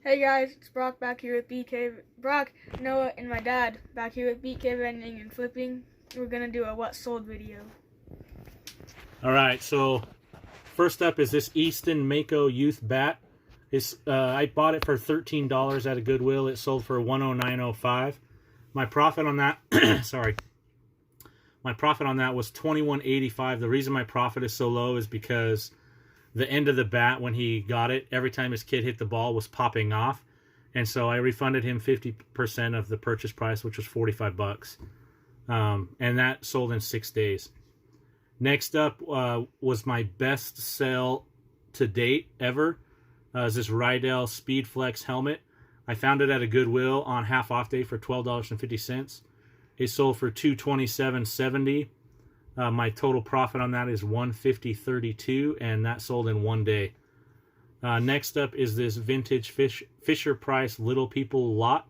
Hey guys, it's Brock back here with Brock, Noah, and my dad back here with BK Vending and Flipping. We're gonna do a what sold video. Alright, so first up is this Easton Mako Youth Bat. I bought it for $13 at a Goodwill. It sold for $109.05. My profit on that, my profit on that was $21.85. The reason my profit is so low is because the end of the bat, when he got it, every time his kid hit the ball, was popping off. And so I refunded him 50% of the purchase price, which was $45. And that sold in 6 days. Next up was my best sale to date ever. Is this Rydell Speed Flex helmet. I found it at a Goodwill on half off day for $12.50. It sold for $227.70. My total profit on that is $150.32, and that sold in 1 day. Next up is this vintage Fisher Price Little People lot.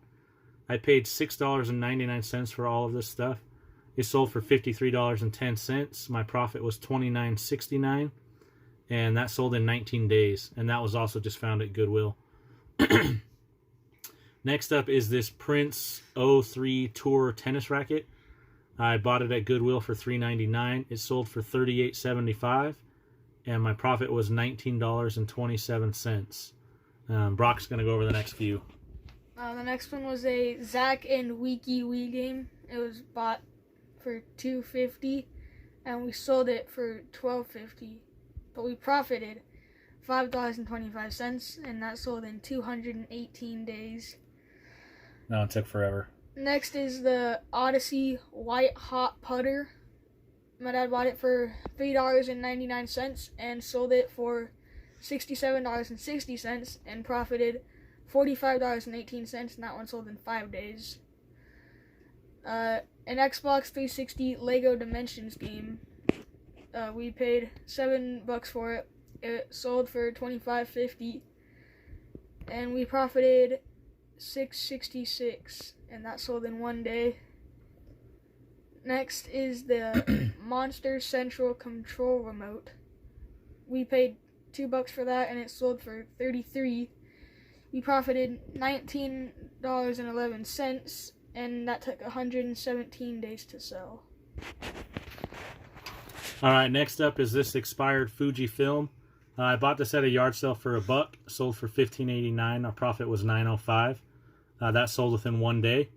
I paid $6.99 for all of this stuff. It sold for $53.10. My profit was $29.69, and that sold in 19 days. And that was also just found at Goodwill. Next up is this Prince 03 Tour tennis racket. I bought it at Goodwill for $3.99. It sold for $38.75, and my profit was $19.27. Brock's going to go over the next few. The next one was a Zack and Wiki Wii game. It was bought for $2.50, and we sold it for $12.50, but we profited $5.25, and that sold in 218 days. No, it took forever. Next is the Odyssey White Hot Putter. My dad bought it for $3.99 and sold it for $67.60 and profited $45.18, and that one sold in 5 days. An Xbox 360 Lego Dimensions game. We paid $7 for it. It sold for $25.50, and we profited $6.66, and that sold in 1 day. Next is the Monster Central Control Remote. We paid $2 for that, and it sold for $33. We profited $19.11, and that took 117 days to sell. Alright, next up is this expired Fujifilm. I bought this at a yard sale for $1, sold for $15.89. Our profit was $9.05. That sold within 1 day.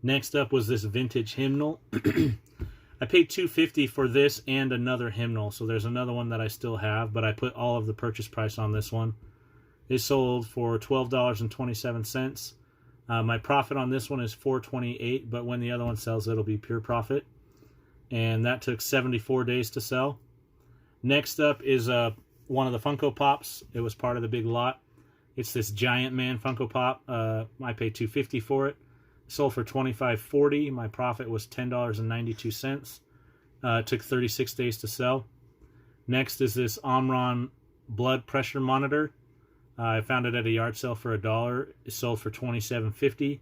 Next up was this vintage hymnal. I paid $2.50 for this and another hymnal. So there's another one that I still have, but I put all of the purchase price on this one. It sold for $12.27. My profit on this one is $4.28, but when the other one sells, it'll be pure profit. And that took 74 days to sell. Next up is one of the Funko Pops. It was part of the big lot. It's this Giant Man Funko Pop. I paid $2.50 for it. Sold for $25.40. My profit was $10.92. It took 36 days to sell. Next is this Omron blood pressure monitor. I found it at a yard sale for $1. It sold for $27.50.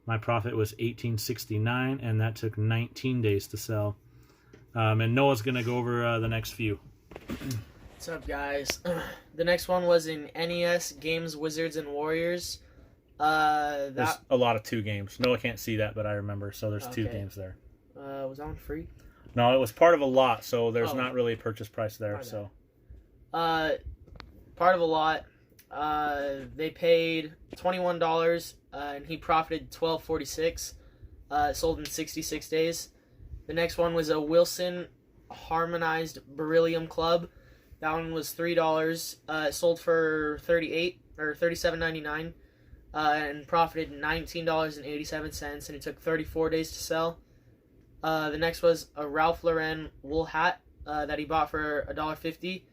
My profit was $18.69, and that took 19 days to sell. And Noah's going to go over the next few. What's up, guys? The next one was in NES Games Wizards and Warriors. There's a lot of 2 games. Noah can't see that, but I remember. So there's 2 games there. Was that one free? No, it was part of a lot, so there's not really a purchase price there. So, part of a lot. They paid $21, and he profited $12.46. Sold in 66 days. The next one was a Wilson Harmonized Beryllium Club. That one was $3. It sold for $37.99, and profited $19.87, and it took 34 days to sell. The next was a Ralph Lauren wool hat that he bought for $1.50.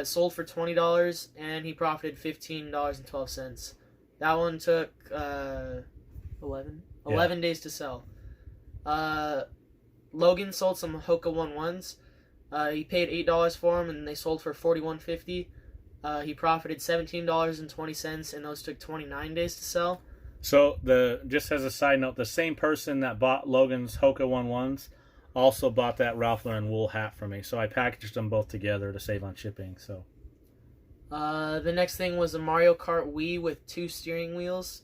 It sold for $20, and he profited $15.12. That one took 11 days to sell. Logan sold some Hoka 1-1s. He paid $8 for them, and they sold for $41.50. He profited $17.20, and those took 29 days to sell. So just as a side note, the same person that bought Logan's Hoka 1-1s also bought that Ralph Lauren wool hat from me. So I packaged them both together to save on shipping. So The next thing was a Mario Kart Wii with 2 steering wheels.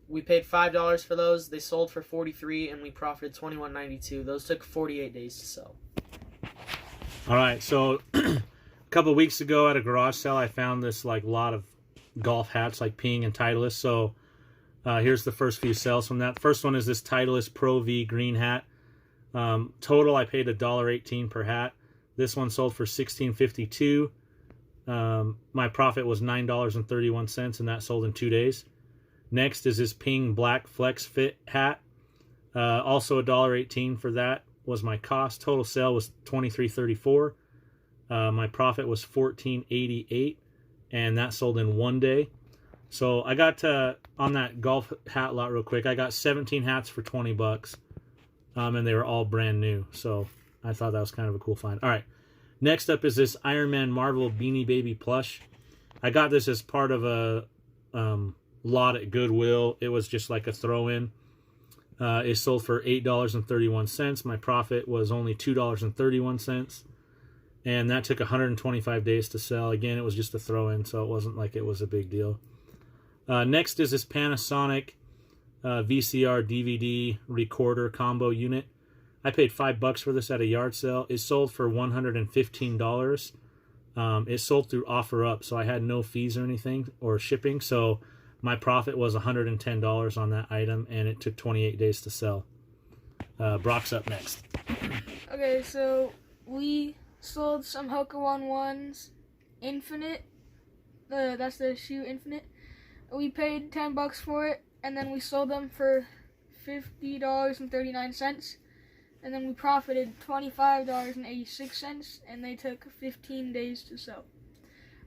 We paid $5 for those. They sold for $43, and we profited $21.92. Those took 48 days to sell. All right, so a couple of weeks ago at a garage sale, I found this like lot of golf hats, like peeing and Titleist. So here's the first few sales from that. First one is this Titleist Pro V green hat. Total, I paid $1.18 per hat. This one sold for $16.52. My profit was $9.31, and that sold in 2 days. Next is this Ping Black Flex Fit hat. Also $1.18 for that was my cost. Total sale was $23.34. My profit was $14.88, and that sold in 1 day. So I got on that golf hat lot real quick. I got 17 hats for $20, and they were all brand new. So I thought that was kind of a cool find. All right, next up is this Iron Man Marvel Beanie Baby plush. I got this as part of a lot at Goodwill. It was just like a throw-in. It sold for $8.31. My profit was only $2.31, and that took 125 days to sell. Again, it was just a throw-in, so it wasn't like it was a big deal. Next is this Panasonic VCR DVD recorder combo unit. I paid $5 for this at a yard sale. It sold for $115. It sold through OfferUp, so I had no fees or anything or shipping. So my profit was $110 on that item, and it took 28 days to sell. Brock's up next. Okay, so we sold some Hoka One Ones Infinite. That's the shoe Infinite. We paid $10 for it, and then we sold them for $50.39. And then we profited $25.86, and they took 15 days to sell.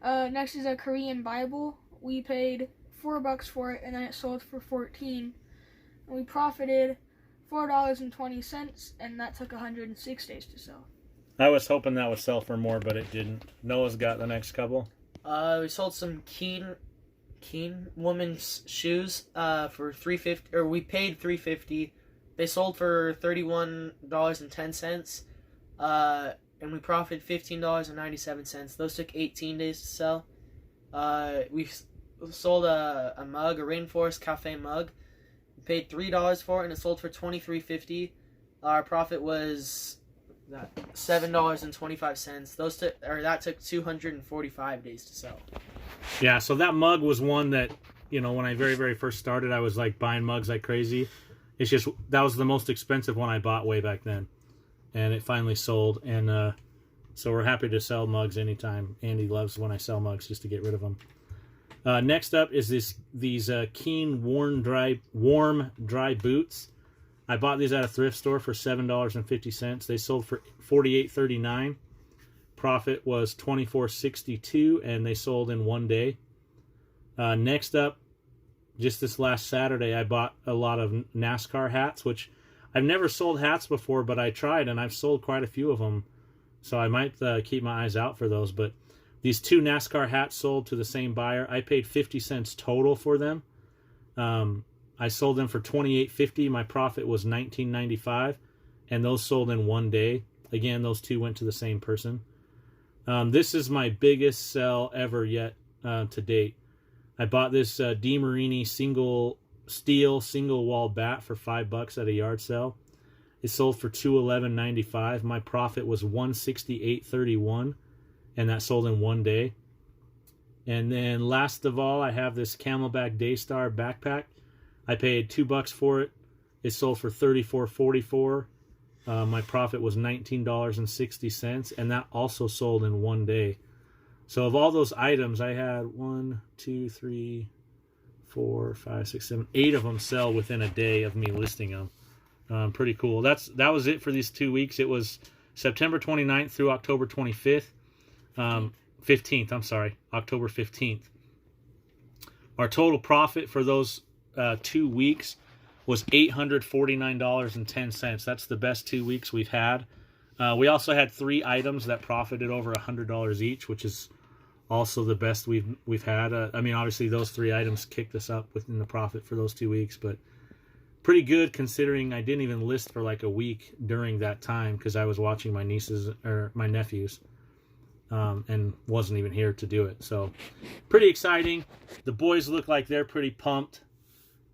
Next is a Korean Bible. We paid $4 for it, and then it sold for $14. And we profited $4.20, and that took 106 days to sell. I was hoping that would sell for more, but it didn't. Noah's got the next couple. We sold some Keen women's shoes for $350, or we paid $350. They sold for $31.10, and we profited $15.97. Those took 18 days to sell. We sold a mug, a Rainforest Cafe mug. We paid $3 for it, and it sold for $23.50. Our profit was $7.25. That took 245 days to sell. Yeah, so that mug was one that, when I very, very first started, I was like buying mugs like crazy. It's just, that was the most expensive one I bought way back then. And it finally sold. And so we're happy to sell mugs anytime. Andy loves when I sell mugs just to get rid of them. Next up is these Keen warm dry boots. I bought these at a thrift store for $7.50. They sold for $48.39. Profit was $24.62, and they sold in 1 day. Next up, just this last Saturday, I bought a lot of NASCAR hats, which I've never sold hats before, but I tried, and I've sold quite a few of them. So I might keep my eyes out for those. But these 2 NASCAR hats sold to the same buyer. I paid 50 cents total for them. I sold them for $28.50. My profit was $19.95, and those sold in 1 day. Again, those 2 went to the same person. This is my biggest sell ever yet to date. I bought this DeMarini single wall bat for $5 at a yard sale. It sold for $211.95. My profit was $168.31, and that sold in 1 day. And then last of all, I have this Camelback Daystar backpack. I paid $2 for it. It sold for $34.44. My profit was $19.60, and that also sold in 1 day. So of all those items, I had 1, 2, 3, 4, 5, 6, 7, 8 of them sell within a day of me listing them. Pretty cool. That was it for these 2 weeks. It was September 29th through October 25th. 15th, I'm sorry, October 15th. Our total profit for those 2 weeks was $849.10. That's the best 2 weeks we've had. We also had 3 items that profited over $100 each, which is also the best we've had. I mean, obviously those 3 items kicked us up within the profit for those 2 weeks, but pretty good considering I didn't even list for like a week during that time because I was watching my nephews. and wasn't even here to do it. So pretty exciting. The boys look like they're pretty pumped.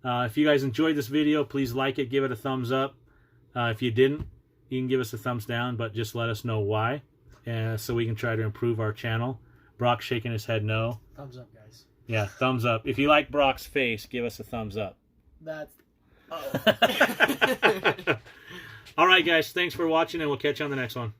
If you guys enjoyed this video, please like it, give it a thumbs up. If you didn't, you can give us a thumbs down, but just let us know why, so we can try to improve our channel. Brock's shaking his head no. Thumbs up, guys. Yeah, thumbs up. If you like Brock's face, give us a thumbs up. That's... All right, guys. Thanks for watching, and we'll catch you on the next one.